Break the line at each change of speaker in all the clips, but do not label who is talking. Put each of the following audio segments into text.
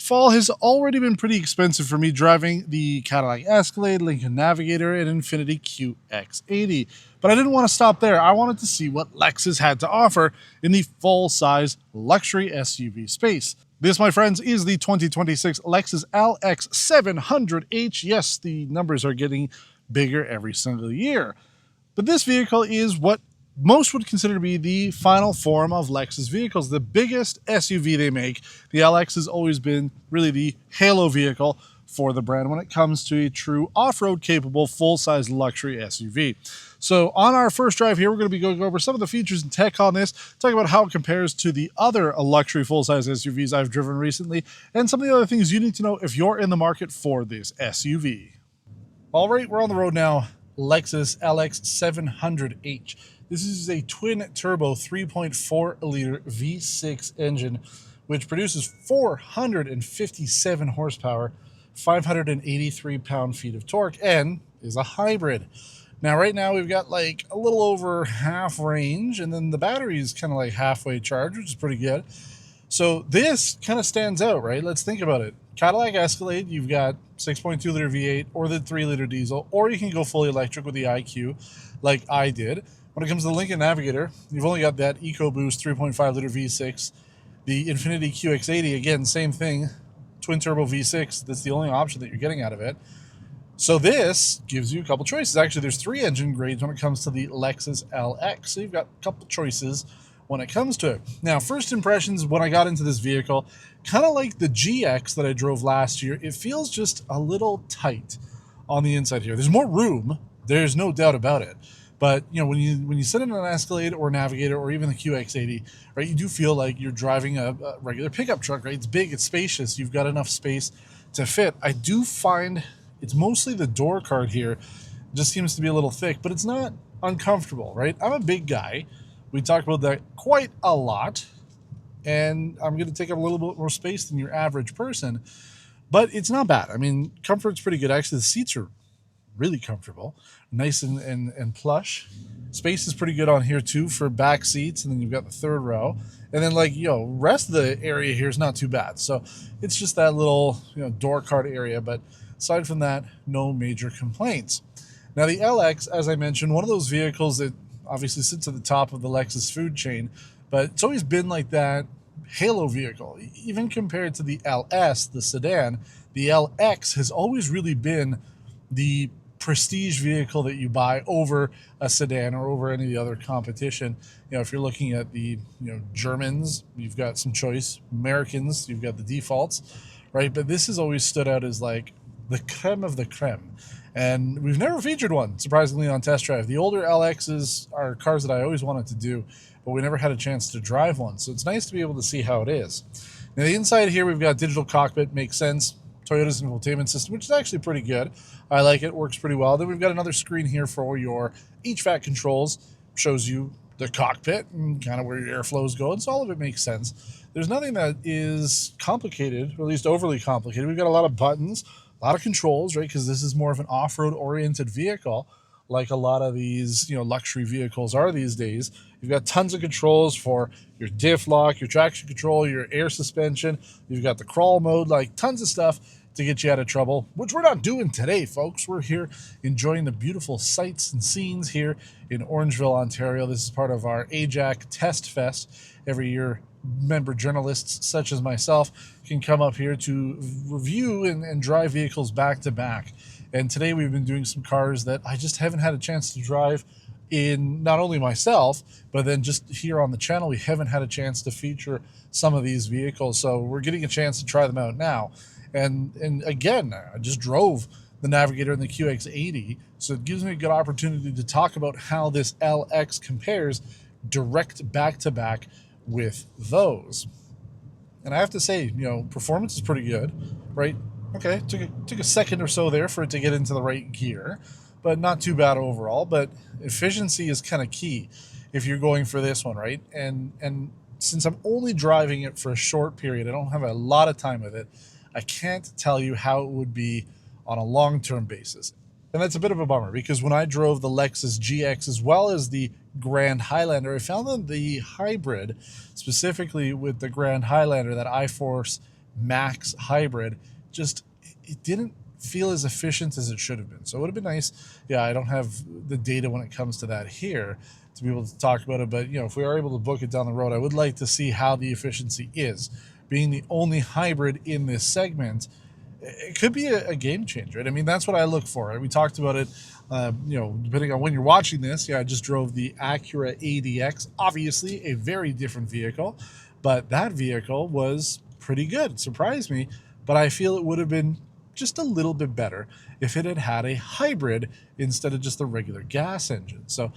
Fall has already been pretty expensive for me driving the Cadillac Escalade, Lincoln Navigator, and INFINITI QX80. But I didn't want to stop there. I wanted to see what Lexus had to offer in the full-size luxury SUV space. This, my friends, is the 2026 Lexus LX700h. Yes, the numbers are getting bigger every single year. But this vehicle is what most would consider to be the final form of Lexus vehicles, the biggest SUV they make. The LX has always been really the halo vehicle for the brand when it comes to a true off-road capable full-size luxury SUV. So on our first drive here, we're going to be going over some of the features and tech on this, talk about how it compares to the other luxury full-size SUVs I've driven recently, and some of the other things you need to know if you're in the market for this SUV. All right, we're on the road now. Lexus LX700h. This is a twin-turbo 3.4-liter V6 engine, which produces 457 horsepower, 583 pound-feet of torque, and is a hybrid. Now, right now, we've got like a little over half range, and then the battery is kind of like halfway charged, which is pretty good. So this kind of stands out, right? Let's think about it. Cadillac Escalade, you've got 6.2-liter V8 or the 3-liter diesel, or you can go fully electric with the IQ like I did. When it comes to the Lincoln Navigator, you've only got that EcoBoost 3.5-liter V6. The INFINITI QX80, again, same thing, twin-turbo V6. That's the only option that you're getting out of it. So this gives you a couple choices. Actually, there's 3 engine grades when it comes to the Lexus LX. So you've got a couple choices when it comes to it. Now, first impressions when I got into this vehicle, kind of like the GX that I drove last year, it feels just a little tight on the inside here. There's more room, there's no doubt about it. But you know, when you sit in an Escalade or Navigator or even the QX80, right, you do feel like you're driving a regular pickup truck, right? It's big, it's spacious, you've got enough space to fit. I do find it's mostly the door card here just seems to be a little thick, but it's not uncomfortable, right? I'm a big guy. We talk about that quite a lot, and I'm going to take up a little bit more space than your average person, but it's not bad. I mean, comfort's pretty good. Actually, the seats are really comfortable, nice and plush. Space is pretty good on here too for back seats, and then you've got the third row, and then like, you know, rest of the area here is not too bad. So it's just that little, you know, door card area, but aside from that, no major complaints. Now the LX, as I mentioned, one of those vehicles that obviously sits at the top of the Lexus food chain, but it's always been like that halo vehicle. Even compared to the LS, the sedan, the LX has always really been the prestige vehicle that you buy over a sedan or over any of the other competition. You know, if you're looking at the, you know, Germans, you've got some choice. Americans, you've got the defaults, right? But this has always stood out as like the creme of the creme. And we've never featured one, surprisingly, on Test Drive. The older LXs are cars that I always wanted to do, but we never had a chance to drive one. So it's nice to be able to see how it is. Now, the inside here, we've got digital cockpit, makes sense. Toyota's infotainment system, which is actually pretty good. I like it, works pretty well. Then we've got another screen here for your HVAC controls. Shows you the cockpit and kind of where your airflows go, and so all of it makes sense. There's nothing that is complicated, or at least overly complicated. We've got a lot of buttons, a lot of controls, right? Because this is more of an off-road oriented vehicle, like a lot of these, you know, luxury vehicles are these days. You've got tons of controls for your diff lock, your traction control, your air suspension. You've got the crawl mode, like tons of stuff to get you out of trouble, which we're not doing today, folks. We're here enjoying the beautiful sights and scenes here in Orangeville, Ontario. This is part of our AJAC TestFest. Every year, member journalists such as myself can come up here to review and drive vehicles back to back. And today we've been doing some cars that I just haven't had a chance to drive in, not only myself, but then just here on the channel, we haven't had a chance to feature some of these vehicles. So we're getting a chance to try them out now. And again, I just drove the Navigator and the QX80, so it gives me a good opportunity to talk about how this LX compares direct back-to-back with those. And I have to say, you know, performance is pretty good, right? Okay, took a second or so there for it to get into the right gear, but not too bad overall. But efficiency is kind of key if you're going for this one, right? And since I'm only driving it for a short period, I don't have a lot of time with it, I can't tell you how it would be on a long-term basis. And that's a bit of a bummer, because when I drove the Lexus GX as well as the Grand Highlander, I found that the hybrid, specifically with the Grand Highlander, that iForce max hybrid, just it didn't feel as efficient as it should have been. So it would have been nice. Yeah, I don't have the data when it comes to that here to be able to talk about it, but if we are able to book it down the road, I would like to see how the efficiency is. Being the only hybrid in this segment, it could be a game changer. I mean, that's what I look for. We talked about it, depending on when you're watching this. Yeah, I just drove the Acura ADX, obviously a very different vehicle, but that vehicle was pretty good. It surprised me, but I feel it would have been just a little bit better if it had had a hybrid instead of just the regular gas engine. So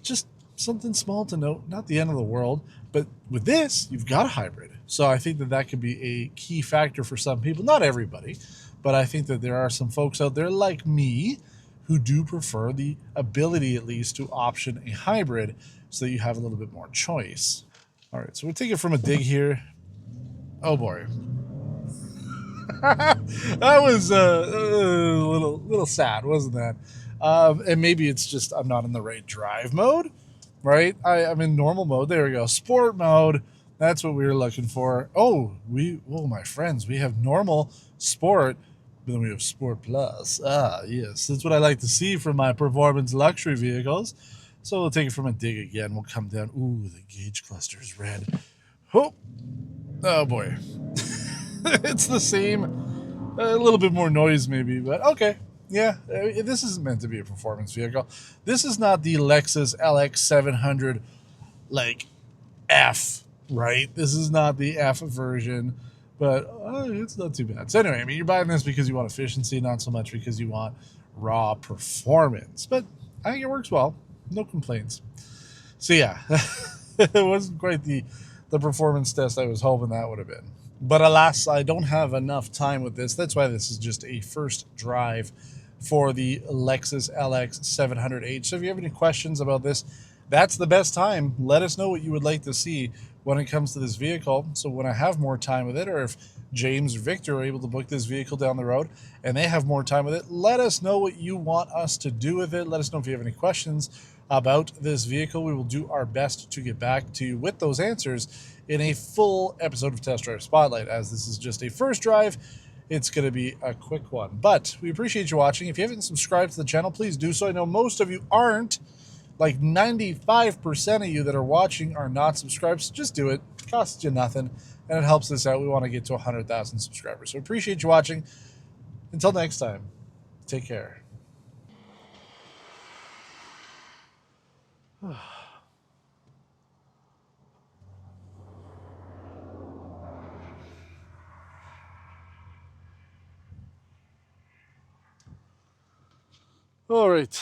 just something small to note, not the end of the world, but with this, you've got a hybrid. So I think that that could be a key factor for some people, not everybody, but I think that there are some folks out there like me who do prefer the ability, at least, to option a hybrid so that you have a little bit more choice. All right, so we'll take it from a dig here. Oh boy. That was a little sad, wasn't that? And maybe it's just I'm not in the right drive mode, right? I'm in normal mode. There we go. Sport mode. That's what we were looking for. Oh, my friends, we have normal, sport, but then we have Sport Plus. Ah, yes. That's what I like to see from my performance luxury vehicles. So we'll take it from a dig again. We'll come down. Ooh, the gauge cluster is red. Oh boy. It's the same, a little bit more noise maybe, but okay. Yeah, this isn't meant to be a performance vehicle. This is not the Lexus LX700 like F, right? This is not the F version, but it's not too bad. So anyway, I mean, you're buying this because you want efficiency, not so much because you want raw performance. But I think it works well. No complaints. So yeah, it wasn't quite the performance test I was hoping that would have been. But alas, I don't have enough time with this. That's why this is just a first drive for the Lexus LX700H. So if you have any questions about this, that's the best time. Let us know what you would like to see when it comes to this vehicle. So when I have more time with it, or if James or Victor are able to book this vehicle down the road and they have more time with it, let us know what you want us to do with it. Let us know if you have any questions about this vehicle. We will do our best to get back to you with those answers in a full episode of Test Drive Spotlight. As this is just a first drive, it's going to be a quick one. But we appreciate you watching. If you haven't subscribed to the channel, please do so. I know most of you aren't. Like 95% of you that are watching are not subscribed, so just do it. It costs you nothing, and it helps us out. We want to get to 100,000 subscribers. So appreciate you watching. Until next time, take care. All right.